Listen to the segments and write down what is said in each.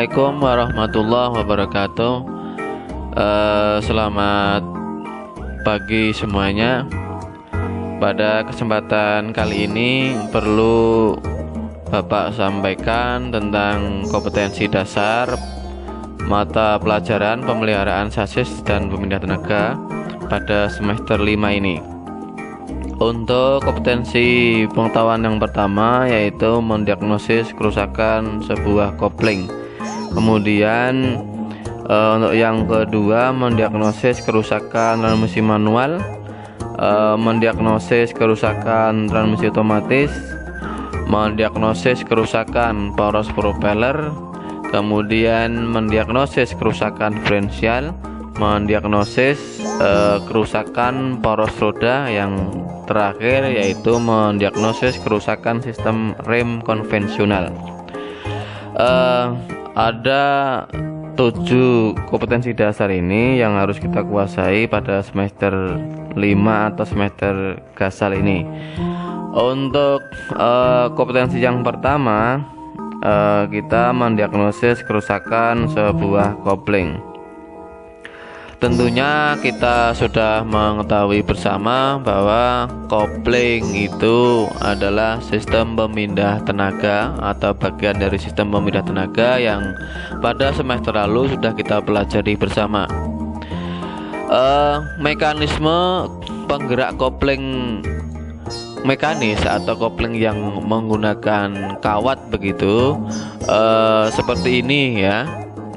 Assalamualaikum warahmatullahi wabarakatuh. Selamat pagi semuanya. Pada kesempatan kali ini perlu Bapak sampaikan tentang kompetensi dasar mata pelajaran pemeliharaan sasis dan pemindah tenaga pada semester 5 ini. Untuk kompetensi pengetahuan yang pertama yaitu mendiagnosis kerusakan sebuah kopling. Kemudian untuk yang kedua mendiagnosis kerusakan transmisi manual, mendiagnosis kerusakan transmisi otomatis, mendiagnosis kerusakan poros propeller, kemudian mendiagnosis kerusakan diferensial, mendiagnosis kerusakan poros roda, yang terakhir yaitu mendiagnosis kerusakan sistem rem konvensional. Ada 7 kompetensi dasar ini yang harus kita kuasai pada semester 5 atau semester gasal ini. Untuk kompetensi yang pertama, kita mendiagnosis kerusakan sebuah kopling. Tentunya kita sudah mengetahui bersama bahwa kopling itu adalah sistem pemindah tenaga atau bagian dari sistem pemindah tenaga yang pada semester lalu sudah kita pelajari bersama. Mekanisme penggerak kopling mekanis atau kopling yang menggunakan kawat begitu seperti ini ya.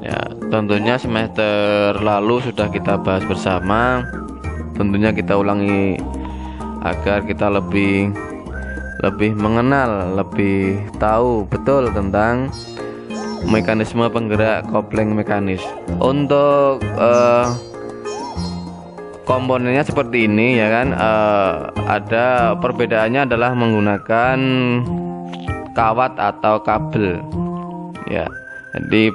Ya, tentunya semester lalu sudah kita bahas bersama. Tentunya kita ulangi agar kita lebih mengenal, lebih tahu betul tentang mekanisme penggerak kopling mekanis. Untuk komponennya seperti ini ya kan. Ada perbedaannya adalah menggunakan kawat atau kabel ya. Jadi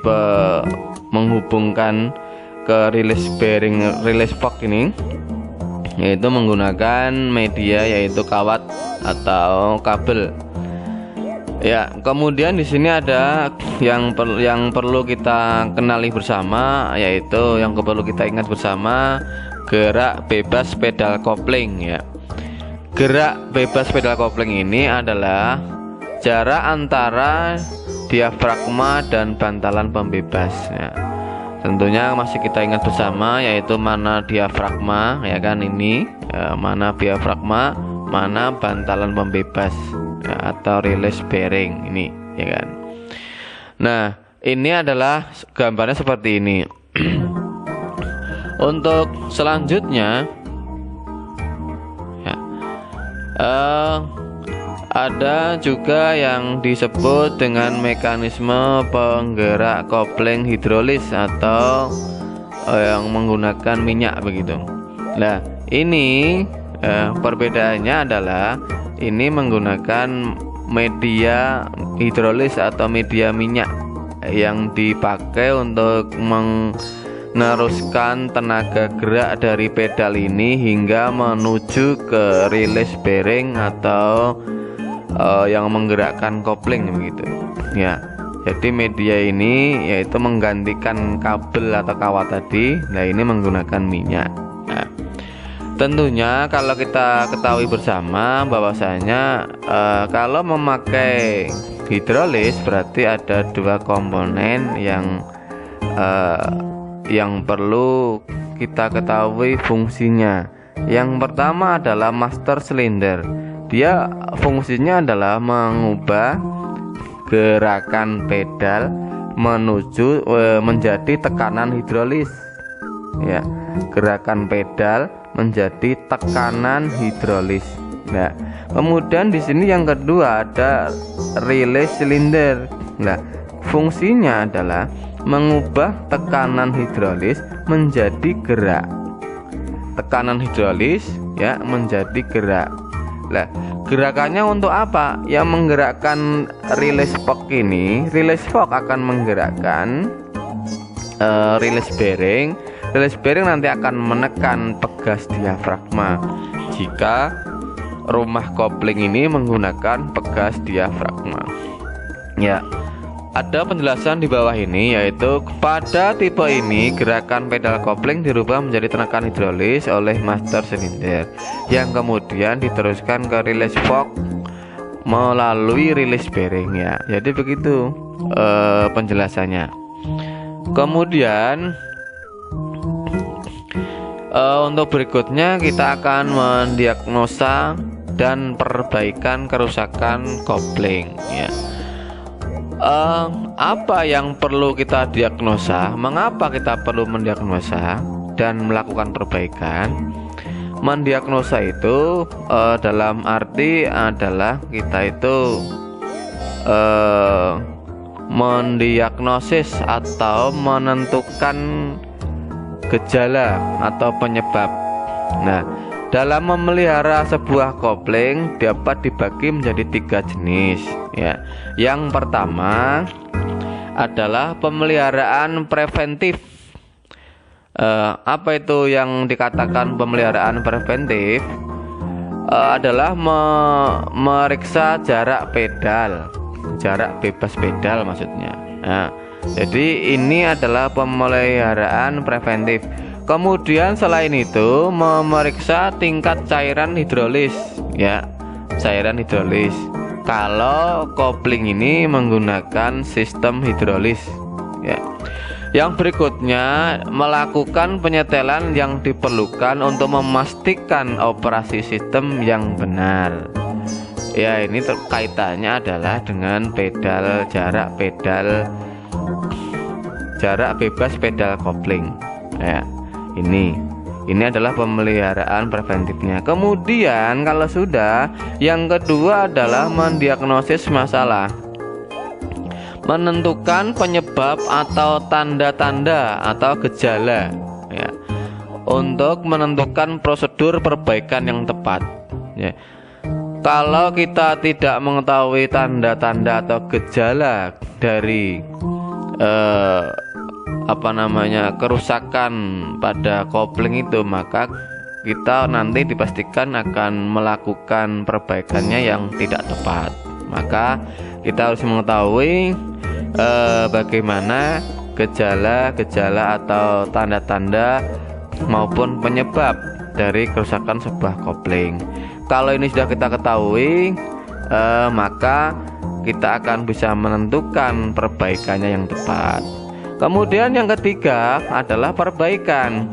menghubungkan ke release bearing, release fork ini yaitu menggunakan media yaitu kawat atau kabel. Ya, kemudian di sini ada yang perlu kita kenali bersama, yaitu yang perlu kita ingat bersama, gerak bebas pedal kopling ya. Gerak bebas pedal kopling ini adalah jarak antara diafragma dan bantalan pembebas ya. Tentunya masih kita ingat bersama, yaitu mana diafragma ya kan ini ya, mana diafragma, mana bantalan pembebas ya, atau release bearing ini ya kan. Nah, ini adalah gambarnya seperti ini. Untuk selanjutnya ya, ada juga yang disebut dengan mekanisme penggerak kopling hidrolis atau yang menggunakan minyak begitu. Nah, ini perbedaannya adalah ini menggunakan media hidrolis atau media minyak yang dipakai untuk meneruskan tenaga gerak dari pedal ini hingga menuju ke release bearing atau yang menggerakkan kopling begitu ya. Jadi media ini yaitu menggantikan kabel atau kawat tadi. Nah, ini menggunakan minyak. Nah, tentunya kalau kita ketahui bersama bahwasanya kalau memakai hidrolis berarti ada 2 komponen yang perlu kita ketahui fungsinya. Yang pertama adalah master cylinder. Dia fungsinya adalah mengubah gerakan pedal menuju menjadi tekanan hidrolis ya. Gerakan pedal menjadi tekanan hidrolis. Nah, kemudian di sini yang kedua ada release cylinder. Nah, fungsinya adalah mengubah tekanan hidrolis menjadi gerak. Tekanan hidrolis ya menjadi gerak. Nah, gerakannya untuk apa? Yang menggerakkan release fork ini, release fork akan menggerakkan release bearing. Release bearing nanti akan menekan pegas diafragma jika rumah kopling ini menggunakan pegas diafragma. Ya, ada penjelasan di bawah ini, yaitu pada tipe ini gerakan pedal kopling dirubah menjadi tenakan hidrolis oleh master silinder yang kemudian diteruskan ke release fork melalui release bearing ya. Jadi begitu penjelasannya. Kemudian untuk berikutnya kita akan mendiagnosa dan perbaikan kerusakan kopling ya. Apa yang perlu kita diagnosa, mengapa kita perlu mendiagnosa dan melakukan perbaikan? Mendiagnosa itu dalam arti adalah kita itu mendiagnosis atau menentukan gejala atau penyebab. Nah, dalam memelihara sebuah kopling dapat dibagi menjadi 3 jenis ya. Yang pertama adalah pemeliharaan preventif. Apa itu yang dikatakan pemeliharaan preventif? Adalah meriksa jarak pedal, jarak bebas pedal maksudnya. Nah, jadi ini adalah pemeliharaan preventif. Kemudian selain itu memeriksa tingkat cairan hidrolis ya, cairan hidrolis. Kalau kopling ini menggunakan sistem hidrolis ya. Yang berikutnya melakukan penyetelan yang diperlukan untuk memastikan operasi sistem yang benar. Ya, ini kaitannya adalah dengan pedal jarak bebas pedal kopling ya. Ini adalah pemeliharaan preventifnya. Kemudian kalau sudah, yang kedua adalah mendiagnosis masalah, menentukan penyebab atau tanda-tanda atau gejala ya, untuk menentukan prosedur perbaikan yang tepat ya. Kalau kita tidak mengetahui tanda-tanda atau gejala dari kerusakan pada kopling itu, maka kita nanti dipastikan akan melakukan perbaikannya yang tidak tepat. Maka kita harus mengetahui bagaimana gejala-gejala atau tanda-tanda maupun penyebab dari kerusakan sebuah kopling. Kalau ini sudah kita ketahui, maka kita akan bisa menentukan perbaikannya yang tepat. Kemudian yang ketiga adalah perbaikan.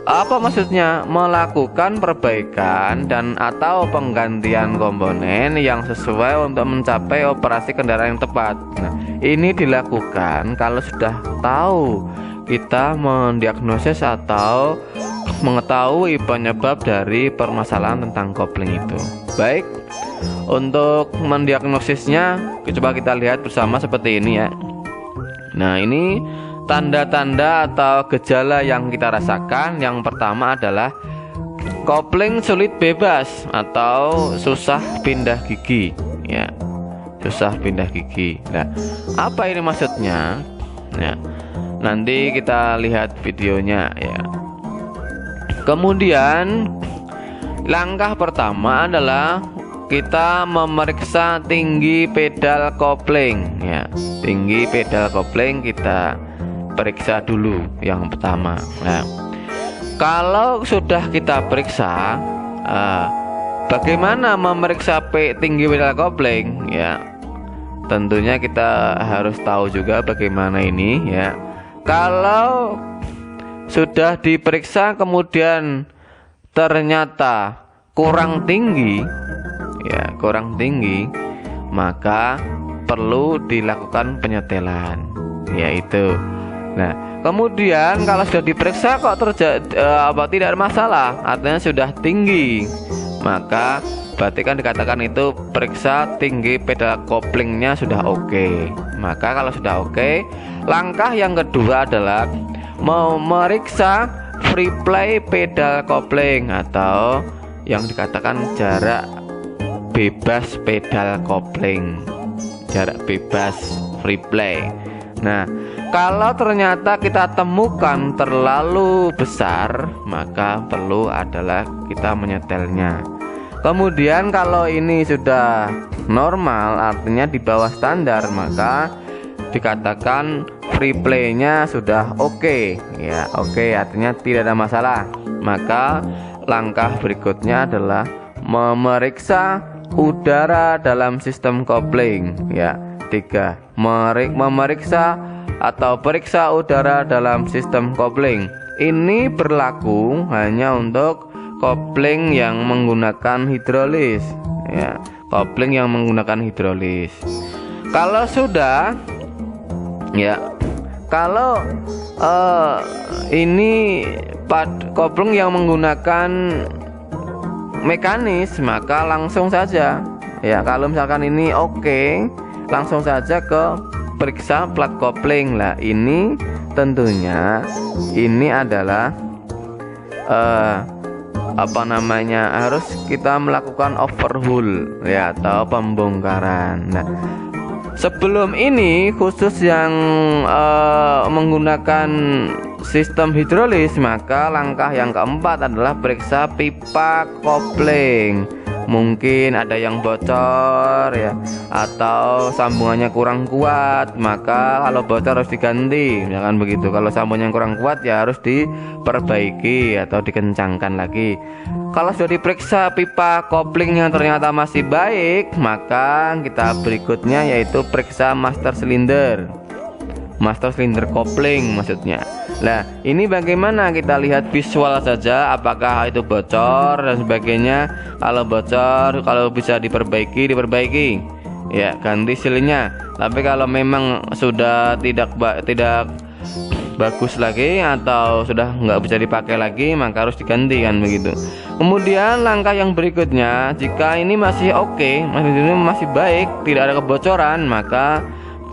Apa maksudnya? Melakukan perbaikan dan atau penggantian komponen yang sesuai untuk mencapai operasi kendaraan yang tepat. Nah, ini dilakukan kalau sudah tahu kita mendiagnosis atau mengetahui penyebab dari permasalahan tentang kopling itu. Baik, untuk mendiagnosisnya coba kita lihat bersama seperti ini ya. Nah, ini tanda-tanda atau gejala yang kita rasakan. Yang pertama adalah kopling sulit bebas atau susah pindah gigi ya, susah pindah gigi. Nah, apa ini maksudnya? Nah, nanti kita lihat videonya ya. Kemudian langkah pertama adalah kita memeriksa tinggi pedal kopling ya. Tinggi pedal kopling kita periksa dulu yang pertama. Nah, kalau sudah kita periksa, bagaimana memeriksa tinggi pedal kopling ya? Tentunya kita harus tahu juga bagaimana ini ya. Kalau sudah diperiksa kemudian ternyata kurang tinggi ya, kurang tinggi, maka perlu dilakukan penyetelan yaitu. Nah, kemudian kalau sudah diperiksa kok tidak ada masalah, artinya sudah tinggi, maka berarti kan dikatakan itu periksa tinggi pedal koplingnya sudah oke. Maka kalau sudah oke, langkah yang kedua adalah memeriksa free play pedal kopling atau yang dikatakan jarak bebas pedal kopling, jarak bebas free play. Nah, kalau ternyata kita temukan terlalu besar, maka perlu adalah kita menyetelnya. Kemudian kalau ini sudah normal, artinya di bawah standar, maka dikatakan free play-nya sudah oke. Ya, oke artinya tidak ada masalah. Maka langkah berikutnya adalah memeriksa udara dalam sistem kopling. Ya, 3. Memeriksa atau periksa udara dalam sistem kopling. Ini berlaku hanya untuk kopling yang menggunakan hidrolis. Ya, kopling yang menggunakan hidrolis. Kalau sudah, ya, kalau ini kopling yang menggunakan mekanis, maka langsung saja. Ya, kalau misalkan ini oke, langsung saja ke periksa plat kopling. Lah, ini tentunya ini adalah harus kita melakukan overhaul, ya, atau pembongkaran. Nah, sebelum ini khusus yang menggunakan sistem hidrolis, maka langkah yang keempat adalah periksa pipa kopling. Mungkin ada yang bocor, ya, atau sambungannya kurang kuat, maka kalau bocor harus diganti, misalkan begitu. Kalau sambungannya kurang kuat, ya harus diperbaiki atau dikencangkan lagi. Kalau sudah diperiksa pipa kopling yang ternyata masih baik, maka kita berikutnya yaitu periksa master silinder kopling maksudnya. Nah, ini bagaimana, kita lihat visual saja apakah itu bocor dan sebagainya. Kalau bocor, kalau bisa diperbaiki, ya, ganti silnya. Tapi kalau memang sudah tidak bagus lagi atau sudah nggak bisa dipakai lagi, maka harus diganti, kan begitu. Kemudian langkah yang berikutnya, jika ini masih oke, masih baik, tidak ada kebocoran, maka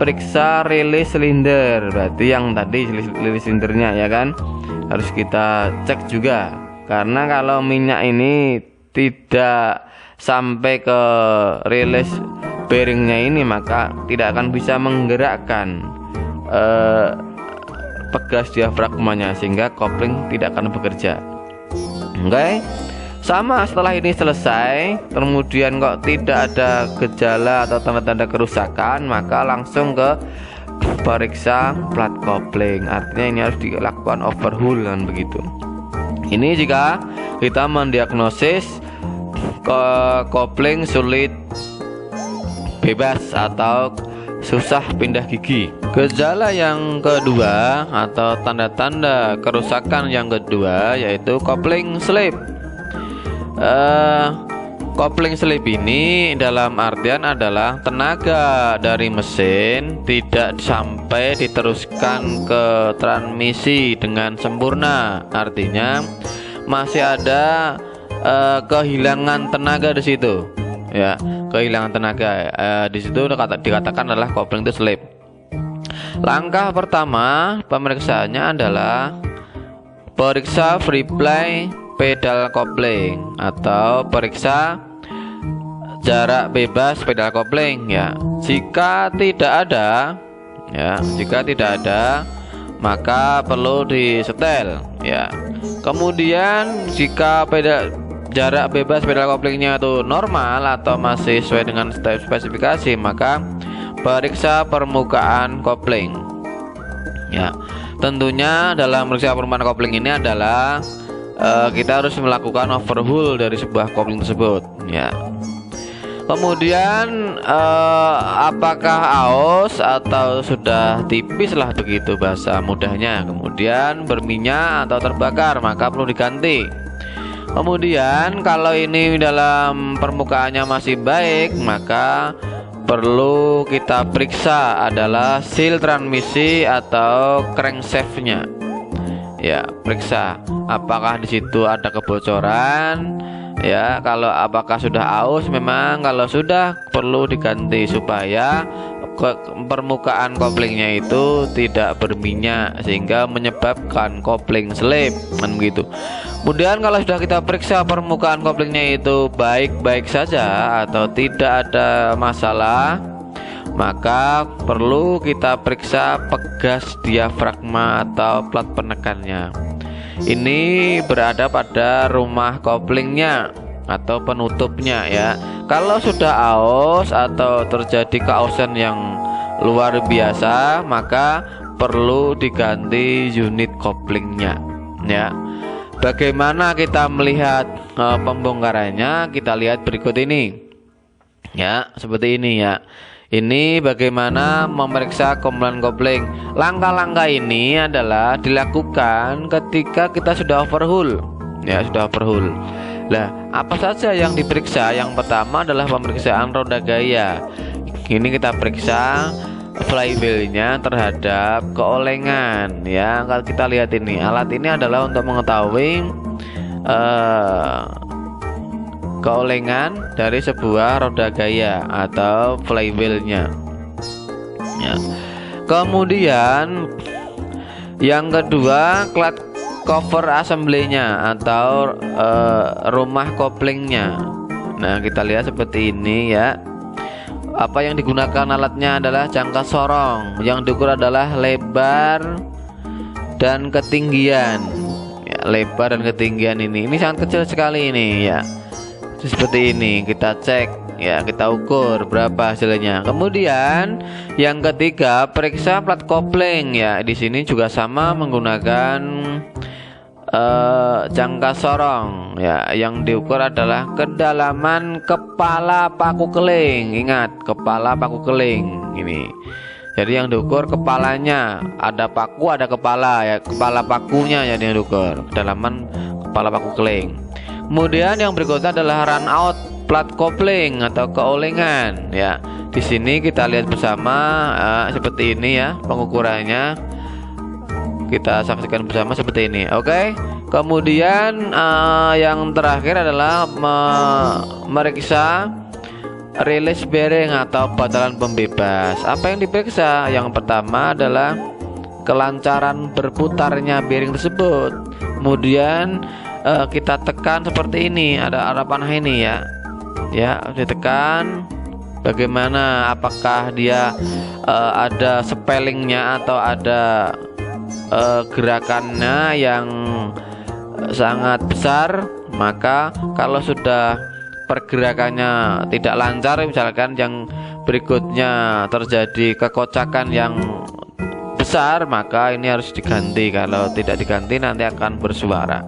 periksa rilis silinder. Berarti yang tadi rilis silindernya, ya kan, harus kita cek juga. Karena kalau minyak ini tidak sampai ke rilis bearingnya ini, maka tidak akan bisa menggerakkan pegas diafragmanya, sehingga kopling tidak akan bekerja. Oke. Sama, setelah ini selesai, kemudian kok tidak ada gejala atau tanda-tanda kerusakan, maka langsung ke periksa plat kopling. Artinya ini harus dilakukan overhaul, kan begitu. Ini jika kita mendiagnosis ke kopling sulit bebas atau susah pindah gigi. Gejala yang kedua atau tanda-tanda kerusakan yang kedua yaitu kopling slip. Kopling slip ini dalam artian adalah tenaga dari mesin tidak sampai diteruskan ke transmisi dengan sempurna. Artinya masih ada kehilangan tenaga di situ, ya, kehilangan tenaga. Di situ dikatakan adalah kopling itu slip. Langkah pertama pemeriksaannya adalah periksa free play pedal kopling atau periksa jarak bebas pedal kopling, ya. Jika tidak ada, maka perlu disetel, ya. Kemudian jika jarak bebas pedal koplingnya itu normal atau masih sesuai dengan spesifikasi, maka periksa permukaan kopling, ya. Tentunya dalam periksa permukaan kopling ini adalah kita harus melakukan overhaul dari sebuah kopling tersebut, ya. Kemudian apakah aus atau sudah tipis lah, begitu bahasa mudahnya. Kemudian berminyak atau terbakar, maka perlu diganti. Kemudian kalau ini dalam permukaannya masih baik, maka perlu kita periksa adalah seal transmisi atau crankshaftnya, ya. Periksa apakah di situ ada kebocoran, ya. Kalau apakah sudah aus, memang kalau sudah perlu diganti supaya permukaan koplingnya itu tidak berminyak sehingga menyebabkan kopling slip, kan begitu. Kemudian kalau sudah kita periksa permukaan koplingnya itu baik-baik saja atau tidak ada masalah, maka perlu kita periksa pegas diafragma atau plat penekannya. Ini berada pada rumah koplingnya atau penutupnya, ya. Kalau sudah aus atau terjadi keausan yang luar biasa, maka perlu diganti unit koplingnya ya. Bagaimana kita melihat pembongkarannya? Kita lihat berikut ini ya, seperti ini ya. Ini bagaimana memeriksa komponen kopling. Langkah-langkah ini adalah dilakukan ketika kita sudah overhaul ya, sudah overhaul. Nah, apa saja yang diperiksa? Yang pertama adalah pemeriksaan roda gaya. Ini kita periksa flywheelnya terhadap keolengan ya. Kalau kita lihat ini, alat ini adalah untuk mengetahui keolengan dari sebuah roda gaya atau flywheelnya ya. Kemudian yang kedua, clutch cover assembly-nya atau rumah koplingnya. Nah, kita lihat seperti ini ya. Apa yang digunakan alatnya adalah jangka sorong, yang diukur adalah lebar dan ketinggian ya, lebar dan ketinggian ini sangat kecil sekali ini ya. Seperti ini kita cek ya, kita ukur berapa hasilnya. Kemudian yang ketiga, periksa plat kopling ya. Di sini juga sama menggunakan jangka sorong ya. Yang diukur adalah kedalaman kepala paku keling. Ingat, kepala paku keling ini. Jadi yang diukur kepalanya, ada paku ada kepala ya, kepala pakunya yang diukur, kedalaman kepala paku keling. Kemudian yang berikutnya adalah run out plat kopling atau keolengan ya. Di sini kita lihat bersama seperti ini ya pengukurannya. Kita saksikan bersama seperti ini. Oke. Kemudian yang terakhir adalah memeriksa release bearing atau batalan pembebas. Apa yang diperiksa? Yang pertama adalah kelancaran berputarnya bearing tersebut. Kemudian kita tekan seperti ini, ada arah panah ini ya. Ya, ditekan. Bagaimana? Apakah dia ada spellingnya atau ada gerakannya yang sangat besar? Maka kalau sudah pergerakannya tidak lancar, misalkan yang berikutnya terjadi kekocakan yang besar, maka ini harus diganti. Kalau tidak diganti nanti akan bersuara.